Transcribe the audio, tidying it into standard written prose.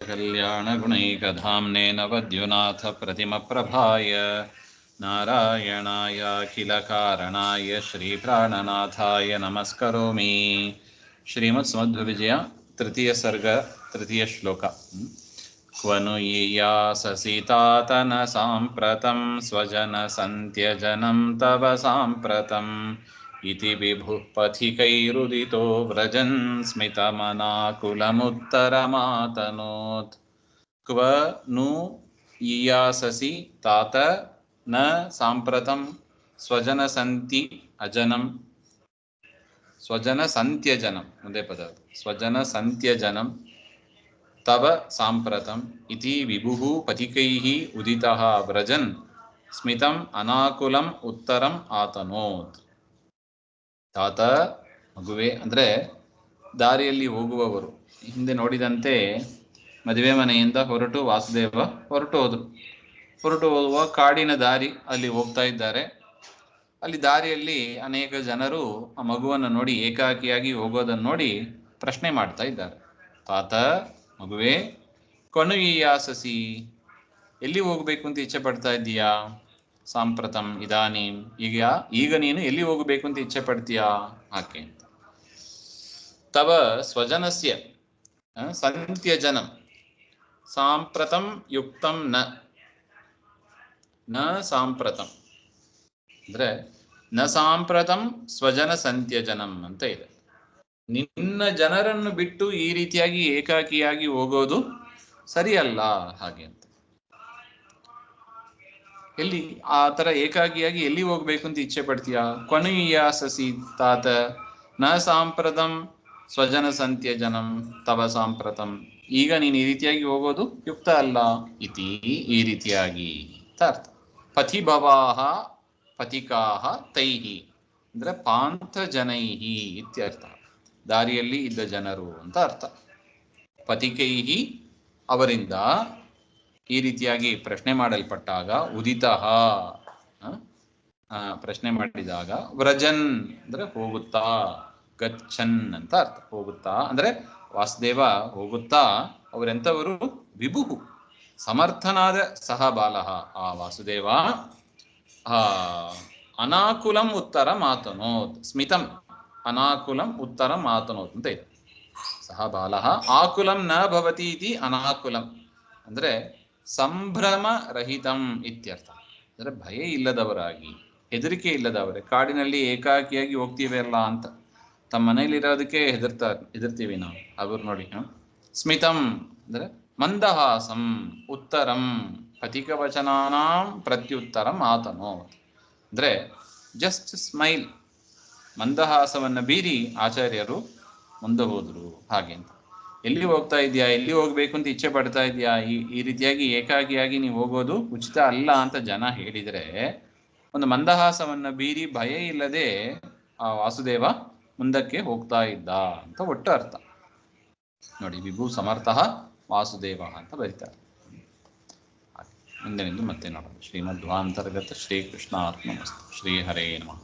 कल्याणगुणैकधाम्ने नवद्युनाथप्रतिमप्रभाय नारायणायाखिलकारणाय श्रीप्राणनाथाय नमस्करोमि। श्रीमत्समध्वविजय तृतीय सर्ग तृतीय श्लोक। क्वनु यीयाससीतातन साम्प्रतं स्वजनसन्त्यजनं तव साम्प्रतम् इति विभुः पथिकैरुदितो व्रजन् स्मितमनाकुलमुत्तरमातनोत्। क्व नु यीयाससि तात न साम्प्रतं स्वजनसन्ति अजनं स्वजनसन्त्यजनं ಮುಂದೆ ಪದ स्वजनसन्त्यजनं तव साम्प्रतम् इति विभुः पथिकैः उदितः व्रजन् स्मितम् अनाकुलम् उत्तरम् आतनोत्. ತಾತ ಮಗುವೆ ಅಂದರೆ ದಾರಿಯಲ್ಲಿ ಹೋಗುವವರು ಹಿಂದೆ ನೋಡಿದಂತೆ ಮದುವೆ ಮನೆಯಿಂದ ಹೊರಟು ವಾಸುದೇವ ಹೊರಟು ಹೋಗುವ ಕಾಡಿನ ದಾರಿ ಅಲ್ಲಿ ಹೋಗ್ತಾ ಇದ್ದಾರೆ. ಅಲ್ಲಿ ದಾರಿಯಲ್ಲಿ ಅನೇಕ ಜನರು ಆ ಮಗುವನ್ನು ನೋಡಿ ಏಕಾಕಿಯಾಗಿ ಹೋಗೋದನ್ನು ನೋಡಿ ಪ್ರಶ್ನೆ ಮಾಡ್ತಾ ಇದ್ದಾರೆ. ತಾತ ಮಗುವೆ ಕೊನು ಈ ಆಸಸಿ, ಎಲ್ಲಿ ಹೋಗಬೇಕು ಅಂತ ಇಚ್ಛೆ ಪಡ್ತಾ ಇದ್ದೀಯಾ? ಸಾಂಪ್ರತಂ ಇದಾನೀಂ, ಈಗ ನೀನು ಎಲ್ಲಿ ಹೋಗಬೇಕು ಅಂತ ಇಚ್ಛೆ ಪಡ್ತೀಯಾ? ಆಕೆ ಅಂತ. ತವ ಸ್ವಜನಸ್ಯ ಸಂತ್ಯಜನಂ ಸಾಂಪ್ರತಂ ಯುಕ್ತಂ ನ ಸಾಂಪ್ರತಂ ಅಂದ್ರೆ ನ ಸಾಂಪ್ರತಂ ಸ್ವಜನ ಸಂತ್ಯಜನಂ ಅಂತ ಇದೆ. ನಿನ್ನ ಜನರನ್ನು ಬಿಟ್ಟು ಈ ರೀತಿಯಾಗಿ ಏಕಾಕಿಯಾಗಿ ಹೋಗೋದು ಸರಿಯಲ್ಲ ಹಾಗೆ ಅಂತ. ಎಲ್ಲಿ ಆ ತರ ಏಕಾಗಿಯಾಗಿ ಎಲ್ಲಿ ಹೋಗ್ಬೇಕು ಅಂತ ಇಚ್ಛೆ ಪಡ್ತೀಯಾ? ಕೊನೆಯಾಸಸಿ ತಾತ ನ ಸಾಂಪ್ರತಂ ಸ್ವಜನ ಸಂತ್ಯಜನಂ ತವ ಸಾಂಪ್ರತಂ, ಈಗ ನೀನು ಈ ರೀತಿಯಾಗಿ ಹೋಗೋದು ಯುಕ್ತ ಅಲ್ಲ. ಇತಿ ಈ ರೀತಿಯಾಗಿ ಅಂತ ಅರ್ಥ. ಪಥಿಭವಾಹ ಪಥಿಕಾಹ ತೈಹಿ ಅಂದ್ರೆ ಪಾಂಥ ಜನೈಹಿ ಇತ್ಯರ್ಥ. ದಾರಿಯಲ್ಲಿ ಇದ್ದ ಜನರು ಅಂತ ಅರ್ಥ. ಪಥಿಕೈಹಿ ಅವರಿಂದ ಈ ರೀತಿಯಾಗಿ ಪ್ರಶ್ನೆ ಮಾಡಲ್ಪಟ್ಟಾಗ, ಉದಿತಃ ಪ್ರಶ್ನೆ ಮಾಡಿದಾಗ, ವ್ರಜನ್ ಅಂದ್ರೆ ಹೋಗುತ್ತಾ, ಗಚ್ಚನ್ ಅಂತ ಅರ್ಥ. ಹೋಗುತ್ತಾ ಅಂದ್ರೆ ವಾಸುದೇವ ಹೋಗುತ್ತಾ, ಅವರೆಂಥವರು? ವಿಭುಹು ಸಮರ್ಥನಾದ ಸಹ ಬಾಲಃ ಆ ವಾಸುದೇವ ಅನಾಕುಲಂ ಉತ್ತರ ಮಾತನೋತ್, ಸ್ಮಿತಂ ಅನಾಕುಲಂ ಉತ್ತರ ಮಾತನೋತ್ ಅಂತ ಇದೆ. ಸಹ ಬಾಲಃ ಆಕುಲಂ ನ ಭವತಿ ಇತಿ ಅನಾಕುಲಂ ಅಂದ್ರೆ ಸಂಭ್ರಮ ರಹಿತಂ ಇತ್ಯರ್ಥ. ಅಂದ್ರೆ ಭಯ ಇಲ್ಲದವರಾಗಿ, ಹೆದರಿಕೆ ಇಲ್ಲದವರೇ. ಕಾಡಿನಲ್ಲಿ ಏಕಾಕಿಯಾಗಿ ಹೋಗ್ತೀವಲ್ಲ ಅಂತ, ತಮ್ಮ ಮನೇಲಿರೋದಕ್ಕೆ ಹೆದರ್ತೀವಿ ನಾವು. ಅವರು ನೋಡಿ ಸ್ಮಿತಂ ಅಂದ್ರೆ ಮಂದಹಾಸಂ, ಉತ್ತರಂ ಪಥಿಕವಚನಾನಾಂ ಪ್ರತ್ಯುತ್ತರಂ ಆತನೋ ಅಂದ್ರೆ ಜಸ್ಟ್ ಸ್ಮೈಲ್, ಮಂದಹಾಸವನ್ನ ಬೀರಿ ಆಚಾರ್ಯರು ಮುಂದೆ ಹೋದ್ರು ಹಾಗೆ ಅಂತ. ಎಲ್ಲಿ ಹೋಗ್ತಾ ಇದೆಯಾ, ಎಲ್ಲಿ ಹೋಗ್ಬೇಕು ಅಂತ ಇಚ್ಛೆ ಪಡ್ತಾ ಇದೆಯಾ, ಈ ರೀತಿಯಾಗಿ ಏಕಾಗಿಯಾಗಿ ನೀವು ಹೋಗೋದು ಉಚಿತ ಅಲ್ಲ ಅಂತ ಜನ ಹೇಳಿದರೆ, ಒಂದು ಮಂದಹಾಸವನ್ನ ಬೀರಿ ಭಯ ಇಲ್ಲದೆ ಆ ವಾಸುದೇವ ಮುಂದಕ್ಕೆ ಹೋಗ್ತಾ ಇದ್ದ ಅಂತ ಒಟ್ಟು ಅರ್ಥ ನೋಡಿ. ವಿಭು ಸಮರ್ಥ ವಾಸುದೇವ ಅಂತ ಬರೀತಾರೆ. ಮುಂದಿನಿಂದ ಮತ್ತೆ ನೋಡೋಣ. ಶ್ರೀಮಧ್ವಾಂತರ್ಗತ ಶ್ರೀಕೃಷ್ಣ ಆತ್ಮಮಸ್ತು. ಶ್ರೀ ಹರೇ ನಮಃ.